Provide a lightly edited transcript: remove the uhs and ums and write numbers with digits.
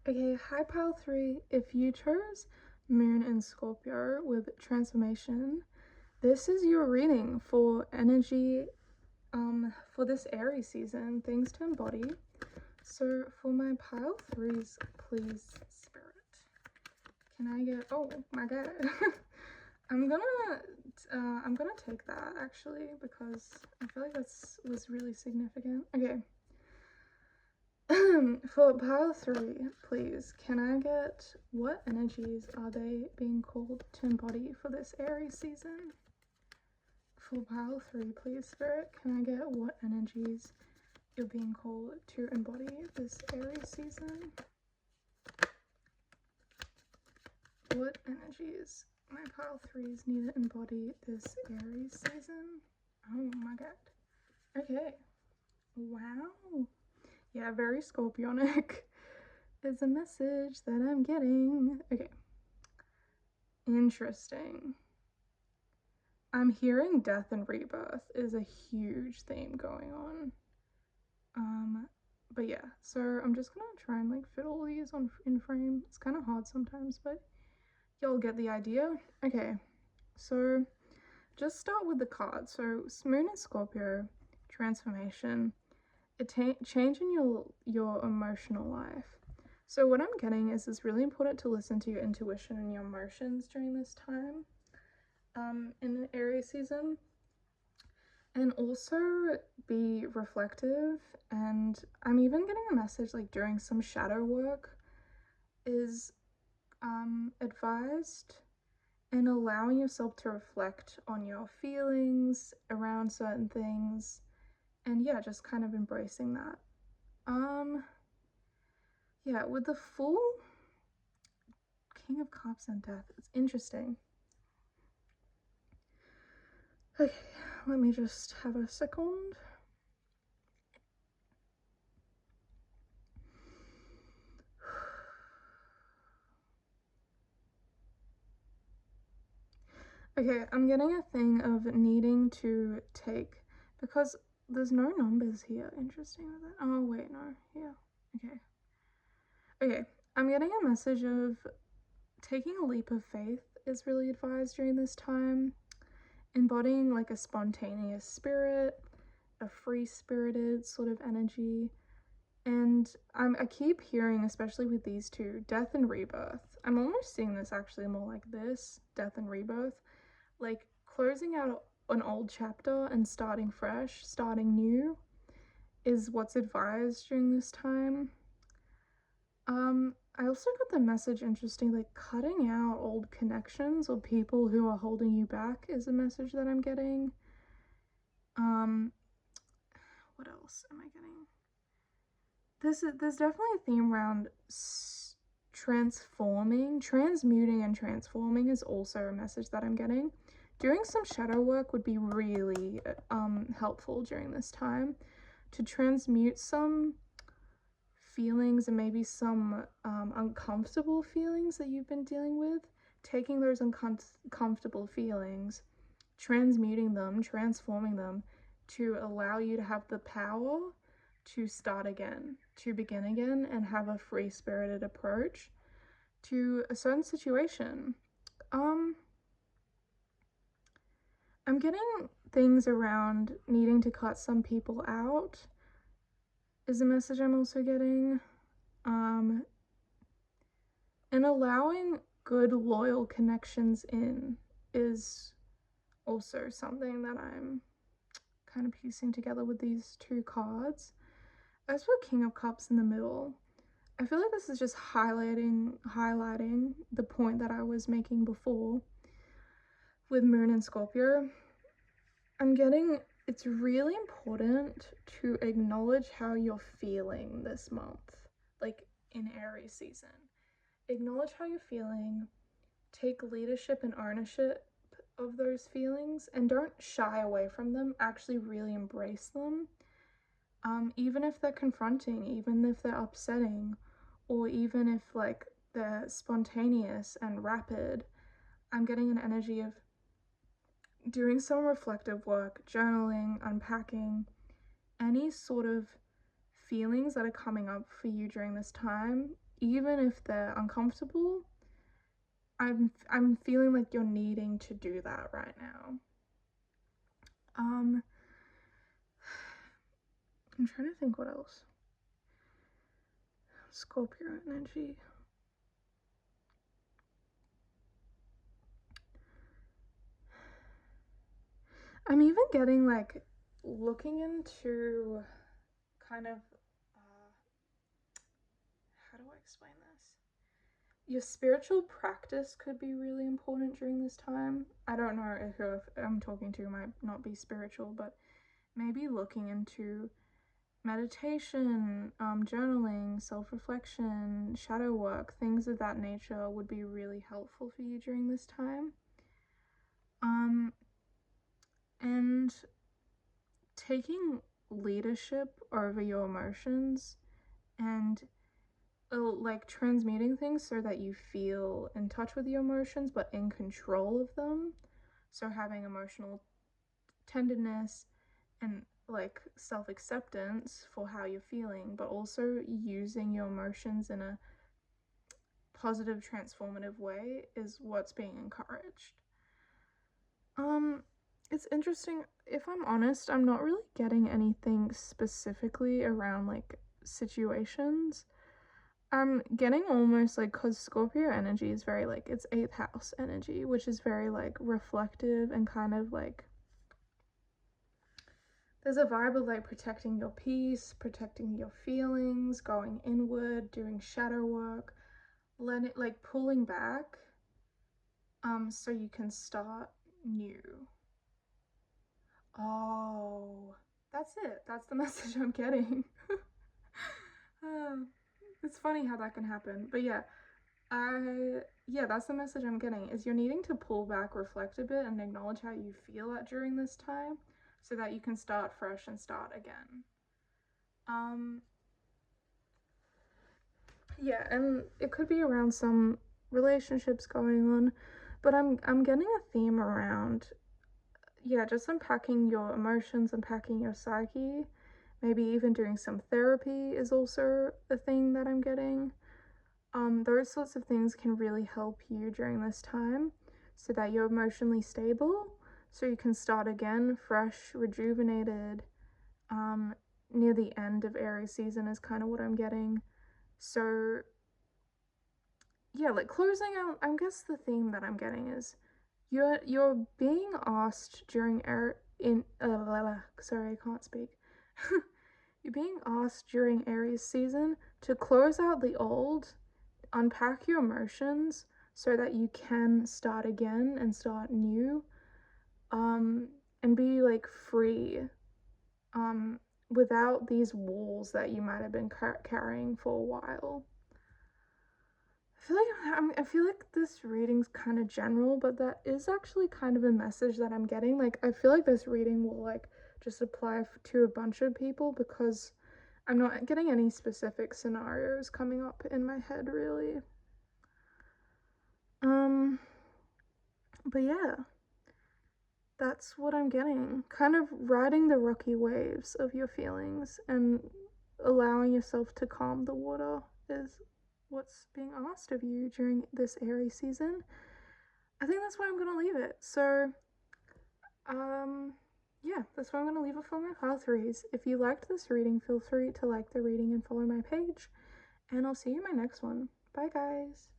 Okay, hi pile 3. If you chose Moon and Scorpio with transformation, this is your reading for energy for this Aries season, things to embody. So for my pile 3s, please, Spirit, can I get, oh my god. I'm gonna take that actually because I feel like was really significant. Okay. For pile 3, please, can I get what energies are they being called to embody for this Aries season? For pile 3, please, Spirit, can I get what energies you're being called to embody this Aries season? What energies my pile 3s need to embody this Aries season? Oh my god. Okay. Wow. Yeah, very Scorpionic is a message that I'm getting. Okay. Interesting. I'm hearing death and rebirth is a huge theme going on. But yeah, so I'm just gonna try and like fit all these on in frame. It's kind of hard sometimes, but you'll get the idea. Okay, so just start with the cards. So Moon and Scorpio, transformation, change in your emotional life. So what I'm getting is it's really important to listen to your intuition and your emotions during this time in the Aries season, and also be reflective. And I'm even getting a message like during some shadow work is advised, and allowing yourself to reflect on your feelings around certain things, and yeah, just kind of embracing that. Yeah, with the full King of Cups and Death, it's interesting. Okay, let me just have a second. Okay, I'm getting a thing of needing to take, because there's no numbers here. Interesting with that. Oh, wait, no. Yeah. Okay. Okay, I'm getting a message of taking a leap of faith is really advised during this time. Embodying like a spontaneous spirit, a free-spirited sort of energy. And I keep hearing, especially with these two, death and rebirth. I'm almost seeing this actually more like this, death and rebirth. Like closing out an old chapter and starting fresh, starting new is what's advised during this time. I also got the message, interesting, like cutting out old connections or people who are holding you back is a message that I'm getting. What else am I getting? There's definitely a theme around transmuting and transforming is also a message that I'm getting. Doing some shadow work would be really helpful during this time to transmute some feelings and maybe some uncomfortable feelings that you've been dealing with. Taking those uncomfortable feelings, transmuting them, transforming them to allow you to have the power to start again, to begin again, and have a free-spirited approach to a certain situation. I'm getting things around needing to cut some people out is a message I'm also getting. And allowing good, loyal connections in is also something that I'm kind of piecing together with these two cards. As for King of Cups in the middle, I feel like this is just highlighting the point that I was making before with Moon and Scorpio. I'm getting, it's really important to acknowledge how you're feeling this month, like in Aries season. Acknowledge how you're feeling, take leadership and ownership of those feelings, and don't shy away from them. Actually really embrace them. Even if they're confronting, even if they're upsetting, or even if like they're spontaneous and rapid, I'm getting an energy of doing some reflective work, journaling, unpacking, any sort of feelings that are coming up for you during this time. even if they're uncomfortable, I'm feeling like you're needing to do that right now. I'm trying to think what else. Scorpio energy. I'm even getting like looking into kind of how do I explain this? Your spiritual practice could be really important during this time. I don't know if I'm talking to might not be spiritual, but maybe looking into meditation, journaling, self-reflection, shadow work, things of that nature would be really helpful for you during this time. And taking leadership over your emotions and like transmuting things so that you feel in touch with your emotions but in control of them. So having emotional tenderness and like self-acceptance for how you're feeling, but also using your emotions in a positive transformative way is what's being encouraged. It's interesting. If I'm honest, I'm not really getting anything specifically around like situations. I'm getting almost like, because Scorpio energy is very like, it's 8th house energy, which is very like reflective and kind of like, there's a vibe of like protecting your peace, protecting your feelings, going inward, doing shadow work, let it like pulling back so you can start new. Oh, that's it. That's the message I'm getting. It's funny how that can happen. But yeah, that's the message I'm getting, is you're needing to pull back, reflect a bit, and acknowledge how you feel at during this time so that you can start fresh and start again. Yeah, and it could be around some relationships going on, but I'm getting a theme around, yeah, just unpacking your emotions, unpacking your psyche. Maybe even doing some therapy is also a thing that I'm getting. Those sorts of things can really help you during this time so that you're emotionally stable, so you can start again fresh, rejuvenated. Near the end of Aries season is kind of what I'm getting. So yeah, like closing out, I guess the theme that I'm getting is you're being asked during sorry, I can't speak. You're being asked during Aries season to close out the old, unpack your emotions so that you can start again and start new, and be like free, without these walls that you might have been carrying for a while. I feel like this reading's kind of general, but that is actually kind of a message that I'm getting. Like, I feel like this reading will like just apply to a bunch of people because I'm not getting any specific scenarios coming up in my head, really. But yeah, that's what I'm getting. Kind of riding the rocky waves of your feelings and allowing yourself to calm the water is what's being asked of you during this Aries season. I think that's where I'm gonna leave it. So, yeah, that's where I'm gonna leave it for my pile threes. If you liked this reading, feel free to like the reading and follow my page. And I'll see you in my next one. Bye, guys.